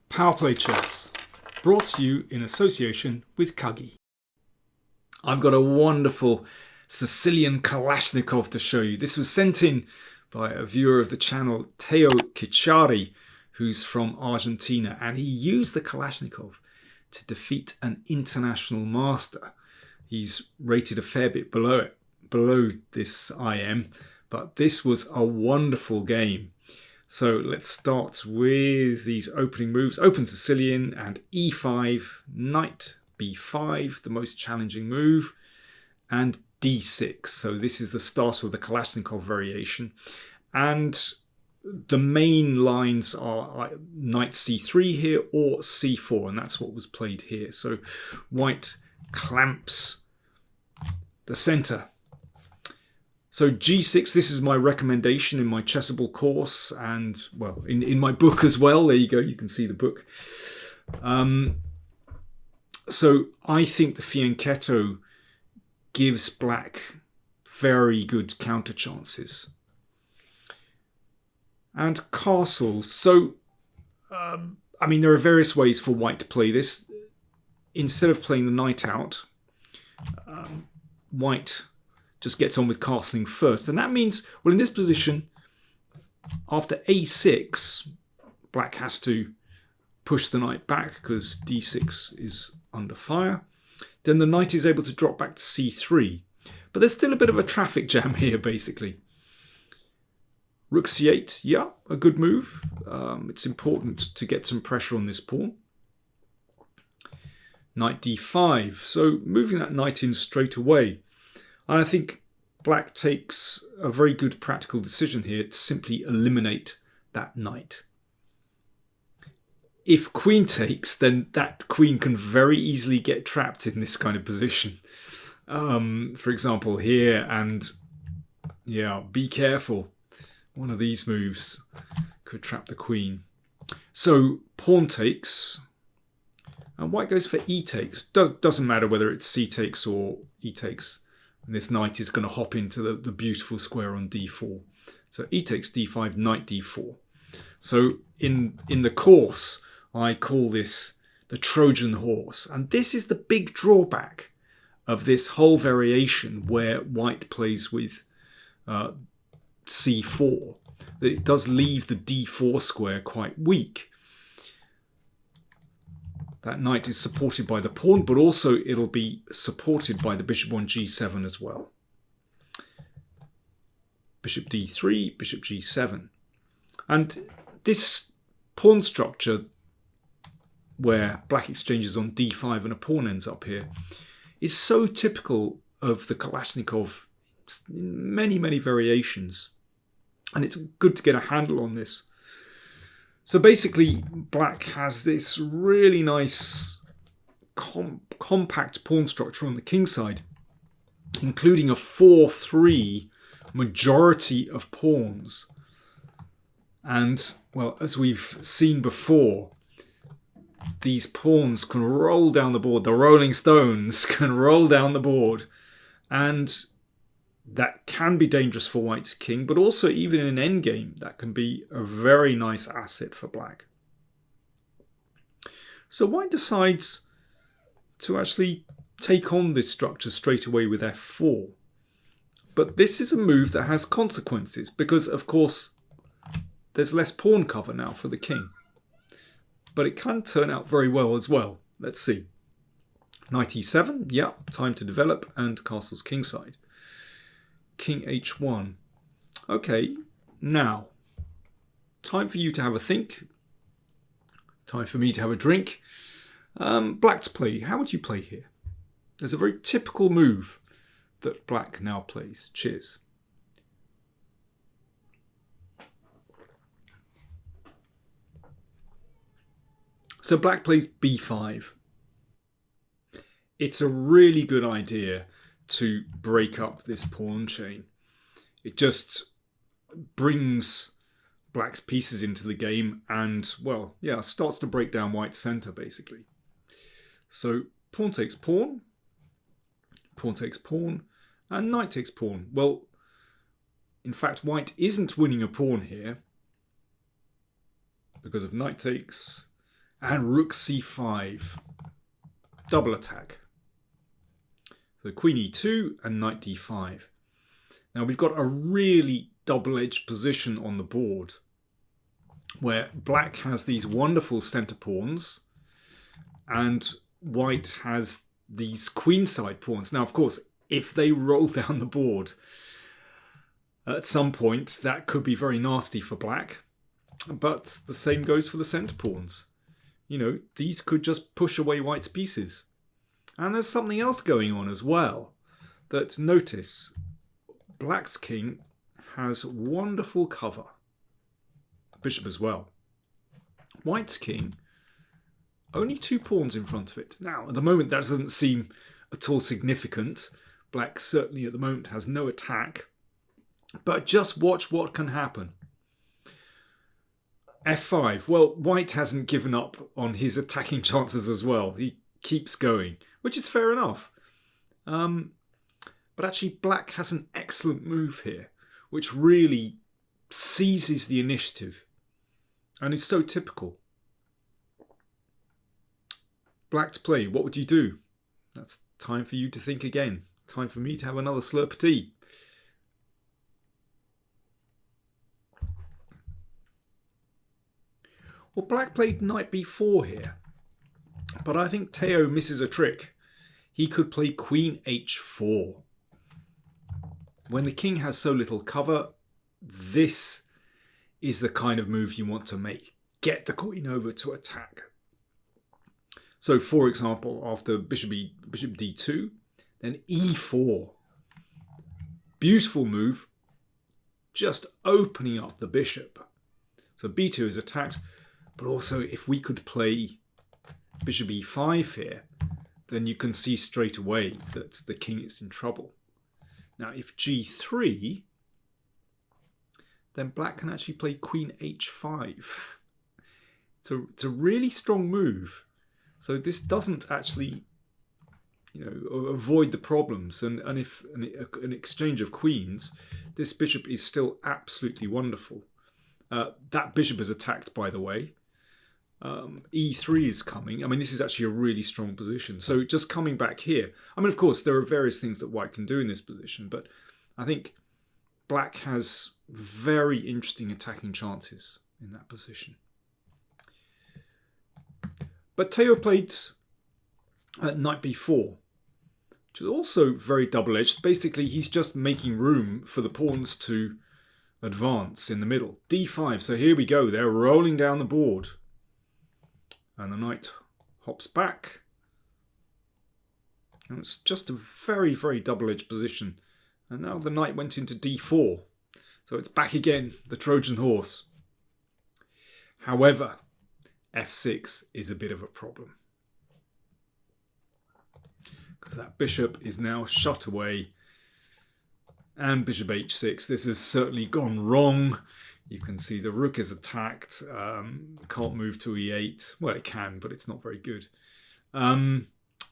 PowerPlayChess, brought to you in association with Kagi. I've got a wonderful Sicilian Kalashnikov to show you. This was sent in by a viewer of the channel, Cicciari, who's from Argentina, and he used the Kalashnikov to defeat an international master. He's rated a fair bit below this IM, but this was a wonderful game. So let's start with these opening moves. Open Sicilian and e5, knight b5, the most challenging move, and d6. So this is the start of the Kalashnikov variation. And the main lines are knight c3 here or c4, and that's what was played here. So white clamps the center. So g6, this is my recommendation in my Chessable course and, well, in my book as well. There you go, you can see the book. So I think the fianchetto gives black very good counter chances. And castles. So, I mean, there are various ways for white to play this. Instead of playing the knight out, white just gets on with castling first. And that means, well, in this position, after a6, black has to push the knight back because d6 is under fire. Then the knight is able to drop back to c3. But there's still a bit of a traffic jam here, basically. Rook c8, yeah, a good move. It's important to get some pressure on this pawn. Knight d5, so moving that knight in straight away. And I think black takes a very good practical decision here to simply eliminate that knight. If queen takes, then that queen can very easily get trapped in this kind of position. For example, here, and yeah, be careful. One of these moves could trap the queen. So pawn takes, and white goes for e takes. Doesn't matter whether it's c takes or e takes. And this knight is going to hop into the beautiful square on d4. So e takes d5, knight d4. So in the course, I call this the Trojan horse. And this is the big drawback of this whole variation where white plays with c4. That it does leave the d4 square quite weak. That knight is supported by the pawn, but also it'll be supported by the bishop on g7 as well. Bishop d3, bishop g7. And this pawn structure, where black exchanges on d5 and a pawn ends up here, is so typical of the Kalashnikov in many, many variations. And it's good to get a handle on this. So basically, black has this really nice compact pawn structure on the king side, including a 4-3 majority of pawns. And, well, as we've seen before, these pawns can roll down the board. The Rolling Stones can roll down the board. And that can be dangerous for white's king, but also even in an endgame, that can be a very nice asset for black. So white decides to actually take on this structure straight away with f4. But this is a move that has consequences because, of course, there's less pawn cover now for the king. But it can turn out very well as well. Let's see. Knight e7, yeah, time to develop, and castle's kingside. King h1. Okay, now, time for you to have a think. Time for me to have a drink. Black to play. How would you play here? There's a very typical move that black now plays. Cheers. So black plays b5. It's a really good idea to break up this pawn chain. It just brings black's pieces into the game and, well, yeah, starts to break down white's center, basically. So pawn takes pawn, pawn takes pawn, and knight takes pawn. Well, in fact, white isn't winning a pawn here because of knight takes, And rook c5. Double attack. So queen e2 and knight d5. Now we've got a really double-edged position on the board where black has these wonderful center pawns and white has these queenside pawns. Now, of course, if they roll down the board at some point, that could be very nasty for black. But the same goes for the center pawns. You know, these could just push away white's pieces. And there's something else going on as well. That notice, black's king has wonderful cover. Bishop as well. White's king, only 2 pawns in front of it. Now, at the moment, that doesn't seem at all significant. Black certainly at the moment has no attack. But just watch what can happen. f5. Well, white hasn't given up on his attacking chances as well. He keeps going, which is fair enough. But actually, black has an excellent move here, which really seizes the initiative. And it's so typical. Black to play, what would you do? That's time for you to think again. Time for me to have another slurp of tea. Well, black played knight b4 here. But I think Teo misses a trick. He could play queen h4. When the king has so little cover, this is the kind of move you want to make. Get the queen over to attack. So, for example, after bishop d2, then e4. Beautiful move, just opening up the bishop. So b2 is attacked, but also if we could play bishop e5 here, then you can see straight away that the king is in trouble. Now, if g3, then black can actually play queen h5. It's a really strong move. So this doesn't actually, you know, avoid the problems. And if an exchange of queens, this bishop is still absolutely wonderful. That bishop is attacked, by the way. E3 is coming. I mean, this is actually a really strong position. So just coming back here. I mean, of course, there are various things that white can do in this position, but I think black has very interesting attacking chances in that position. But Teo played knight b4, which is also very double-edged. Basically, he's just making room for the pawns to advance in the middle. d5, so here we go. They're rolling down the board. And the knight hops back. And it's just a very, very double-edged position. And now the knight went into d4. So it's back again, the Trojan horse. However, f6 is a bit of a problem. Because that bishop is now shut away. And bishop h6. This has certainly gone wrong. You can see the rook is attacked. Can't move to e8. Well, it can, but it's not very good.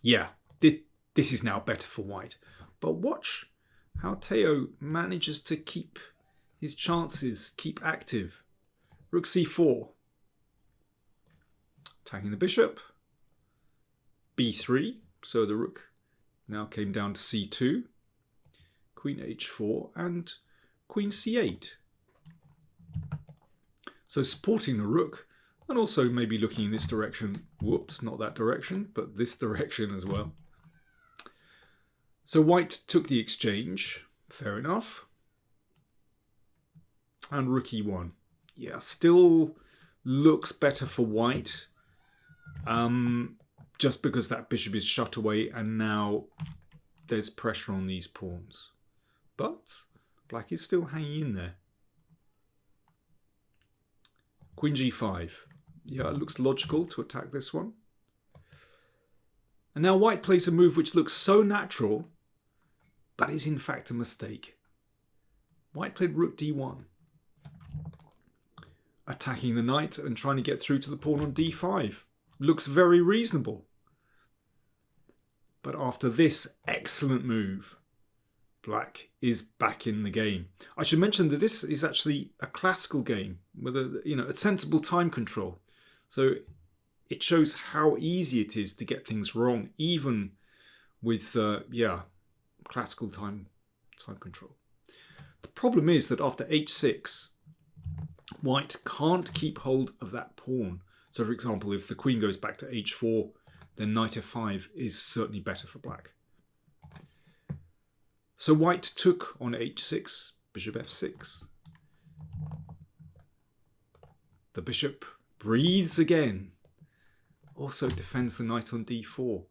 Yeah, this is now better for white. But watch how Teo manages to keep his chances, keep active. Rook c4. Attacking the bishop. b3. So the rook now came down to c2. Queen h4 and queen c8. So supporting the rook and also maybe looking in this direction. Whoops, not that direction, but this direction as well. So white took the exchange. Fair enough. And rook e1. Yeah, still looks better for white. Just because that bishop is shut away and now there's pressure on these pawns. But black is still hanging in there. Queen g5. Yeah, it looks logical to attack this one. And now white plays a move which looks so natural, but is in fact a mistake. White played rook d1. Attacking the knight and trying to get through to the pawn on d5. Looks very reasonable. But after this excellent move, black is back in the game. I should mention that this is actually a classical game with a sensible time control. So it shows how easy it is to get things wrong, even with classical time control. The problem is that after h6, white can't keep hold of that pawn. So for example, if the queen goes back to h4, then knight f5 is certainly better for black. So white took on h6, bishop f6. The bishop breathes again. Also defends the knight on d4.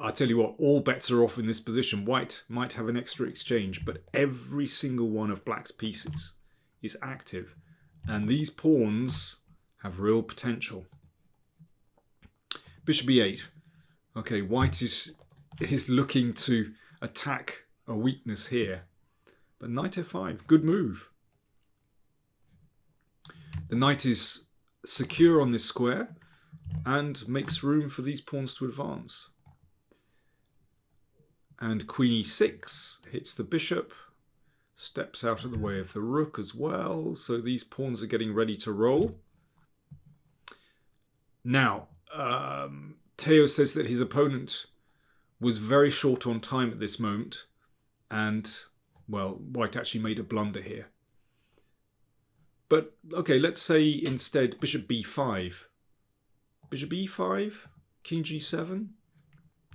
I tell you what, all bets are off in this position. White might have an extra exchange, but every single one of black's pieces is active. And these pawns have real potential. Bishop e8. Okay, white is looking to attack a weakness here. But knight f5, good move. The knight is secure on this square and makes room for these pawns to advance. And queen e6 hits the bishop, steps out of the way of the rook as well. So these pawns are getting ready to roll. Now, Teo says that his opponent was very short on time at this moment. And, well, white actually made a blunder here. But, okay, let's say instead bishop b5. Bishop e5, king g7.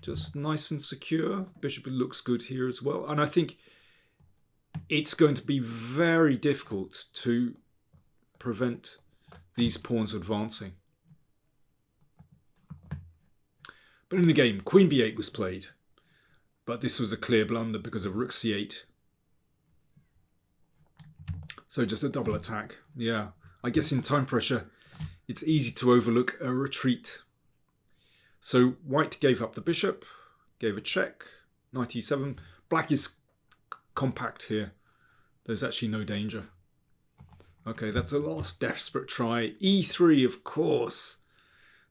Just nice and secure. Bishop looks good here as well. And I think it's going to be very difficult to prevent these pawns advancing. But in the game, queen b8 was played. But this was a clear blunder because of rook c8. So just a double attack. Yeah, I guess in time pressure, it's easy to overlook a retreat. So white gave up the bishop, gave a check, knight e7. Black is compact here. There's actually no danger. Okay, that's a last desperate try. e3, of course.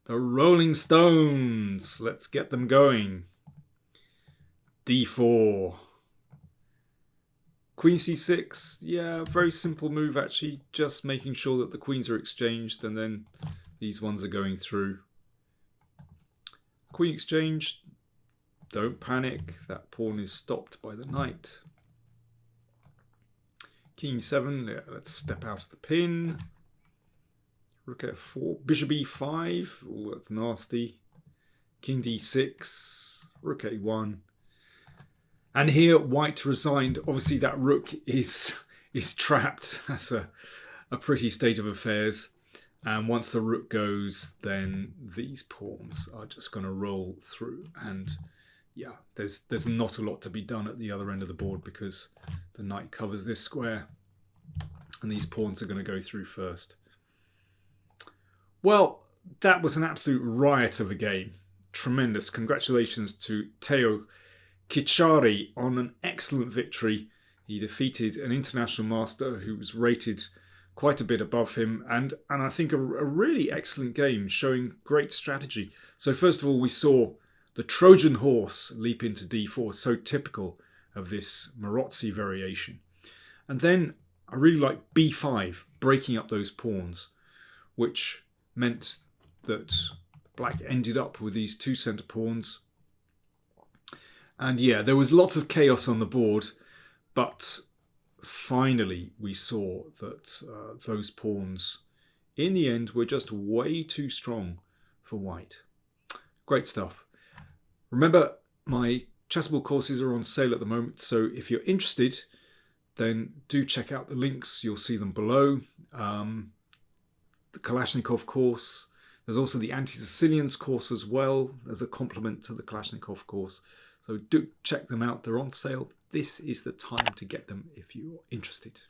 The Rolling Stones. Let's get them going. d4. Queen c6. Yeah, very simple move actually. Just making sure that the queens are exchanged and then these ones are going through. Queen exchange, don't panic, that pawn is stopped by the knight. King 7, yeah, let's step out of the pin. Rook f4, bishop e5, oh that's nasty. King d6, rook a1. And here white resigned. Obviously that rook is trapped. That's a pretty state of affairs. And once the rook goes, then these pawns are just going to roll through. And yeah, there's not a lot to be done at the other end of the board because the knight covers this square. And these pawns are going to go through first. Well, that was an absolute riot of a game. Tremendous. Congratulations to Teo Cicciari on an excellent victory. He defeated an international master who was rated quite a bit above him, and I think a really excellent game showing great strategy. So first of all, we saw the Trojan horse leap into d4, so typical of this Marozzi variation. And then I really like b5, breaking up those pawns, which meant that black ended up with these two centre pawns. And yeah, there was lots of chaos on the board, but finally we saw that those pawns in the end were just way too strong for white. Great stuff. Remember, my chessable courses are on sale at the moment, so if you're interested, then do check out the links. You'll see them below. The Kalashnikov course. There's also the Anti-Sicilians course as well. There's a complement to the Kalashnikov course. So do check them out. They're on sale. This is the time to get them if you're interested.